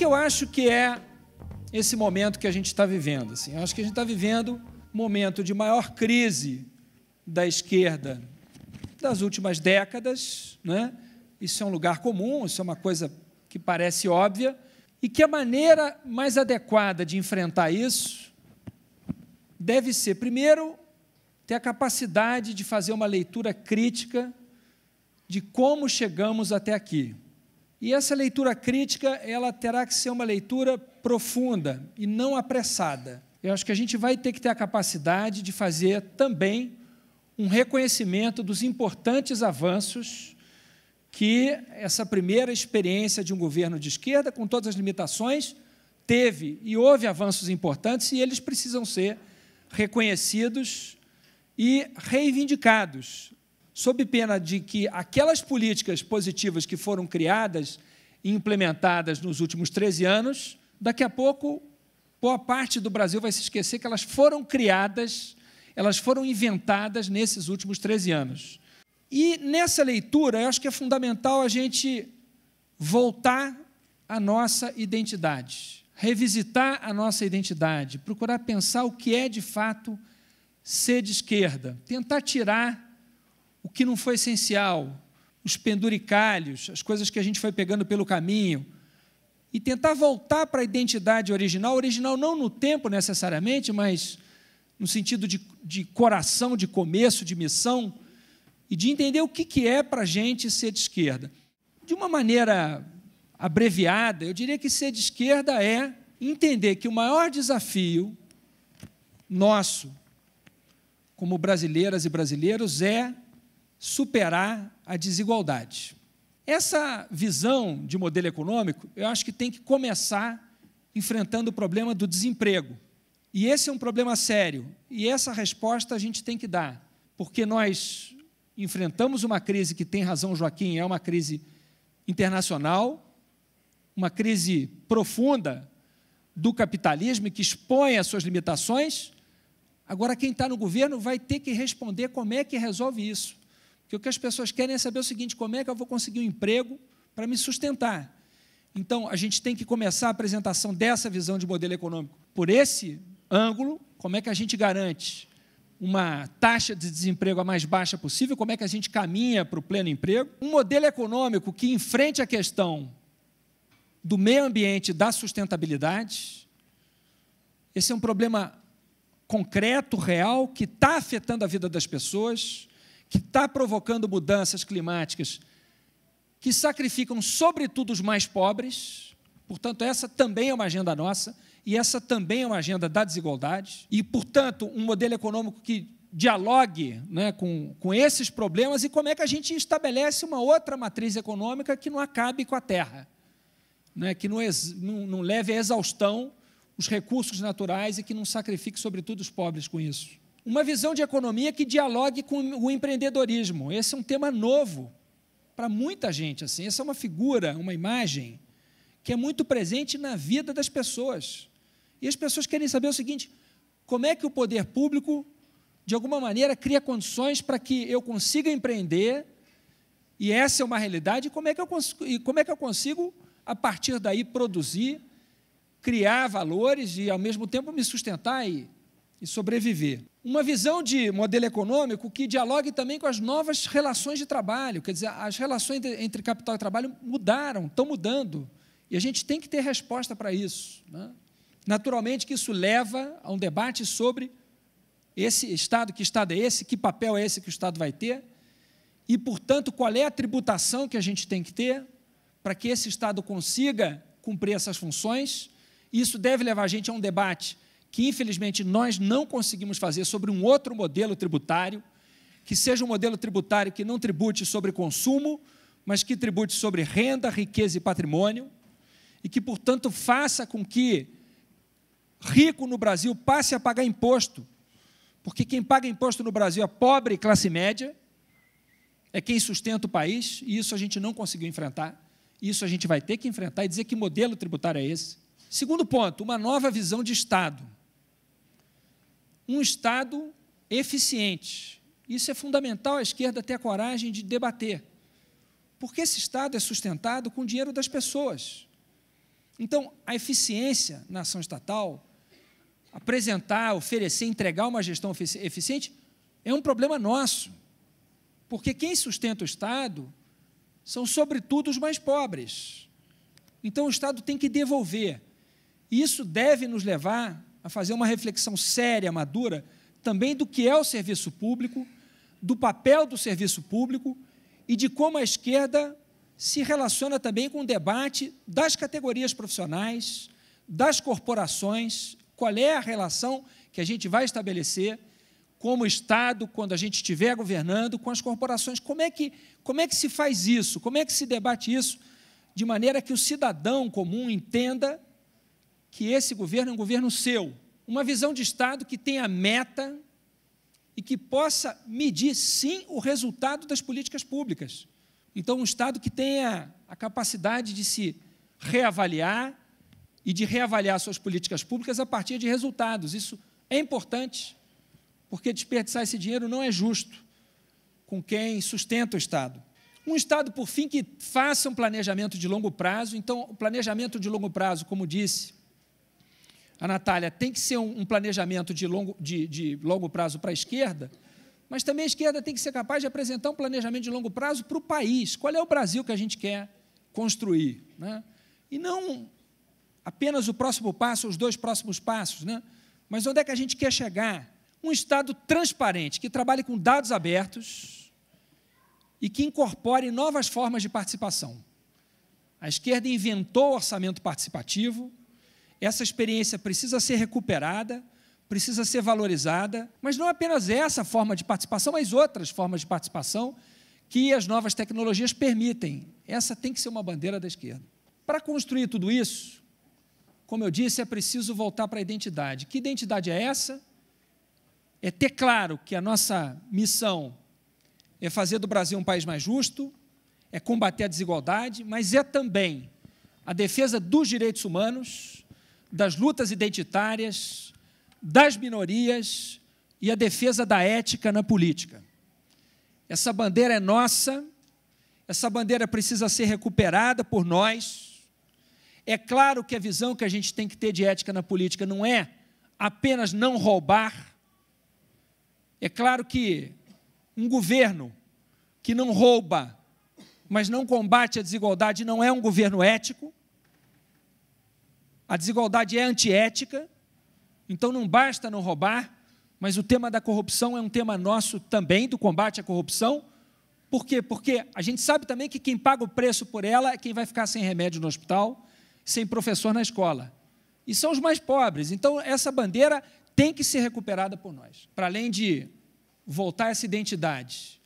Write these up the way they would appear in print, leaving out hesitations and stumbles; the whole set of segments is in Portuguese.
que eu acho que é esse momento que a gente está vivendo? Assim, eu acho que a gente está vivendo um momento de maior crise da esquerda das últimas décadas, né? Isso é um lugar comum, isso é uma coisa que parece óbvia, e que a maneira mais adequada de enfrentar isso deve ser, primeiro, ter a capacidade de fazer uma leitura crítica de como chegamos até aqui. E essa leitura crítica, ela terá que ser uma leitura profunda e não apressada. Eu acho que a gente vai ter que ter a capacidade de fazer também um reconhecimento dos importantes avanços que essa primeira experiência de um governo de esquerda, com todas as limitações, teve, e houve avanços importantes, e eles precisam ser reconhecidos e reivindicados, sob pena de que aquelas políticas positivas que foram criadas e implementadas nos últimos 13 anos, daqui a pouco, boa parte do Brasil vai se esquecer que elas foram criadas, elas foram inventadas nesses últimos 13 anos. E, nessa leitura, eu acho que é fundamental a gente voltar à nossa identidade, revisitar a nossa identidade, procurar pensar o que é, de fato, ser de esquerda, tentar tirar o que não foi essencial, os penduricalhos, as coisas que a gente foi pegando pelo caminho, e tentar voltar para a identidade original não no tempo necessariamente, mas no sentido de coração, de começo, de missão, e de entender o que é para a gente ser de esquerda. De uma maneira abreviada, eu diria que ser de esquerda é entender que o maior desafio nosso, como brasileiras e brasileiros, é superar a desigualdade. Essa visão de modelo econômico, eu acho que tem que começar enfrentando o problema do desemprego. E esse é um problema sério, e essa resposta a gente tem que dar, porque nós enfrentamos uma crise que, tem razão Joaquim, é uma crise internacional, uma crise profunda do capitalismo e que expõe as suas limitações. Agora, quem está no governo vai ter que responder como é que resolve isso. Porque o que as pessoas querem é saber o seguinte: como é que eu vou conseguir um emprego para me sustentar? Então, a gente tem que começar a apresentação dessa visão de modelo econômico por esse ângulo. Como é que a gente garante uma taxa de desemprego a mais baixa possível? Como é que a gente caminha para o pleno emprego? Um modelo econômico que enfrente a questão do meio ambiente e da sustentabilidade. Esse é um problema concreto, real, que está afetando a vida das pessoas, que está provocando mudanças climáticas que sacrificam, sobretudo, os mais pobres. Portanto, essa também é uma agenda nossa, e essa também é uma agenda da desigualdade. E, portanto, um modelo econômico que dialogue, né, com esses problemas, e como é que a gente estabelece uma outra matriz econômica que não acabe com a terra, né, que não leve à exaustão os recursos naturais e que não sacrifique, sobretudo, os pobres com isso. Uma visão de economia que dialogue com o empreendedorismo. Esse é um tema novo para muita gente. Assim. Essa é uma figura, uma imagem que é muito presente na vida das pessoas. E as pessoas querem saber o seguinte: como é que o poder público, de alguma maneira, cria condições para que eu consiga empreender, e essa é uma realidade, e como é que eu consigo, a partir daí, produzir, criar valores e, ao mesmo tempo, me sustentar e sobreviver. Uma visão de modelo econômico que dialogue também com as novas relações de trabalho, quer dizer, as relações entre capital e trabalho mudaram, estão mudando, e a gente tem que ter resposta para isso, né? Naturalmente que isso leva a um debate sobre esse Estado, que Estado é esse, que papel é esse que o Estado vai ter, e, portanto, qual é a tributação que a gente tem que ter para que esse Estado consiga cumprir essas funções. Isso deve levar a gente a um debate que, infelizmente, nós não conseguimos fazer sobre um outro modelo tributário, que seja um modelo tributário que não tribute sobre consumo, mas que tribute sobre renda, riqueza e patrimônio, e que, portanto, faça com que rico no Brasil passe a pagar imposto, porque quem paga imposto no Brasil é pobre e classe média, é quem sustenta o país, e isso a gente não conseguiu enfrentar, isso a gente vai ter que enfrentar e dizer que modelo tributário é esse. Segundo ponto, uma nova visão de Estado. Um Estado eficiente. Isso é fundamental a esquerda ter a coragem de debater, porque esse Estado é sustentado com o dinheiro das pessoas. Então, a eficiência na ação estatal, apresentar, oferecer, entregar uma gestão eficiente, é um problema nosso, porque quem sustenta o Estado são, sobretudo, os mais pobres. Então, o Estado tem que devolver. E isso deve nos levar a fazer uma reflexão séria, madura, também do que é o serviço público, do papel do serviço público e de como a esquerda se relaciona também com o debate das categorias profissionais, das corporações, qual é a relação que a gente vai estabelecer como Estado, quando a gente estiver governando, com as corporações. Como é que se faz isso? Como é que se debate isso? De maneira que o cidadão comum entenda que esse governo é um governo seu, uma visão de Estado que tenha meta e que possa medir, sim, o resultado das políticas públicas. Então, um Estado que tenha a capacidade de se reavaliar e de reavaliar suas políticas públicas a partir de resultados. Isso é importante, porque desperdiçar esse dinheiro não é justo com quem sustenta o Estado. Um Estado, por fim, que faça um planejamento de longo prazo. Então, o planejamento de longo prazo, como disse a Natália, tem que ser um planejamento de longo prazo para a esquerda, mas também a esquerda tem que ser capaz de apresentar um planejamento de longo prazo para o país. Qual é o Brasil que a gente quer construir, né? E não apenas o próximo passo, os 2 próximos passos, né? Mas onde é que a gente quer chegar? Um Estado transparente, que trabalhe com dados abertos e que incorpore novas formas de participação. A esquerda inventou o orçamento participativo, essa experiência precisa ser recuperada, precisa ser valorizada, mas não apenas essa forma de participação, mas outras formas de participação que as novas tecnologias permitem. Essa tem que ser uma bandeira da esquerda. Para construir tudo isso, como eu disse, é preciso voltar para a identidade. Que identidade é essa? É ter claro que a nossa missão é fazer do Brasil um país mais justo, é combater a desigualdade, mas é também a defesa dos direitos humanos, das lutas identitárias, das minorias e a defesa da ética na política. Essa bandeira é nossa, essa bandeira precisa ser recuperada por nós. É claro que a visão que a gente tem que ter de ética na política não é apenas não roubar. É claro que um governo que não rouba, mas não combate a desigualdade, não é um governo ético. A desigualdade é antiética. Então, não basta não roubar, mas o tema da corrupção é um tema nosso também, do combate à corrupção. Por quê? Porque a gente sabe também que quem paga o preço por ela é quem vai ficar sem remédio no hospital, sem professor na escola. E são os mais pobres. Então, essa bandeira tem que ser recuperada por nós. Para além de voltar essa identidade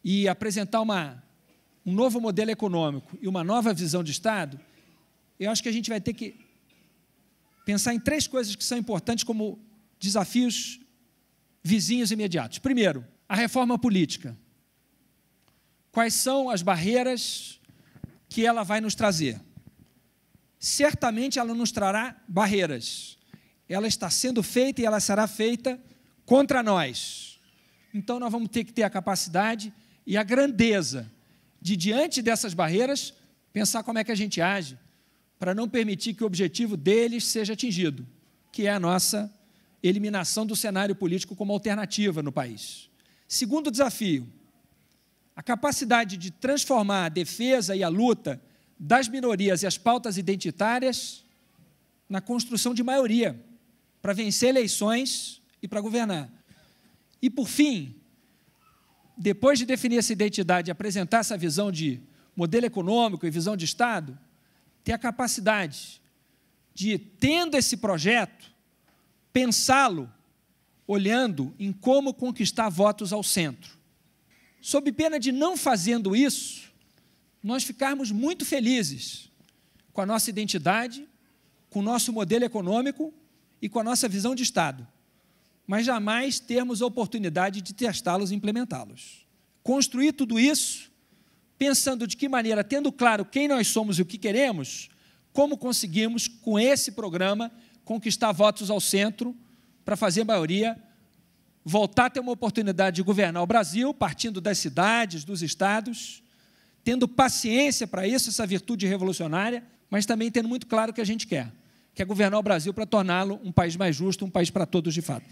e apresentar um novo modelo econômico e uma nova visão de Estado, eu acho que a gente vai ter que pensar em 3 coisas que são importantes como desafios vizinhos imediatos. Primeiro, a reforma política. Quais são as barreiras que ela vai nos trazer? Certamente ela nos trará barreiras. Ela está sendo feita e ela será feita contra nós. Então, nós vamos ter que ter a capacidade e a grandeza de, diante dessas barreiras, pensar como é que a gente age para não permitir que o objetivo deles seja atingido, que é a nossa eliminação do cenário político como alternativa no país. Segundo desafio, a capacidade de transformar a defesa e a luta das minorias e as pautas identitárias na construção de maioria, para vencer eleições e para governar. E, por fim, depois de definir essa identidade e apresentar essa visão de modelo econômico e visão de Estado, ter a capacidade de, tendo esse projeto, pensá-lo olhando em como conquistar votos ao centro. Sob pena de, não fazendo isso, nós ficarmos muito felizes com a nossa identidade, com o nosso modelo econômico e com a nossa visão de Estado, mas jamais termos a oportunidade de testá-los e implementá-los. Construir tudo isso pensando de que maneira, tendo claro quem nós somos e o que queremos, como conseguimos, com esse programa, conquistar votos ao centro para fazer maioria, voltar a ter uma oportunidade de governar o Brasil, partindo das cidades, dos estados, tendo paciência para isso, essa virtude revolucionária, mas também tendo muito claro o que a gente quer, que é governar o Brasil para torná-lo um país mais justo, um país para todos de fato.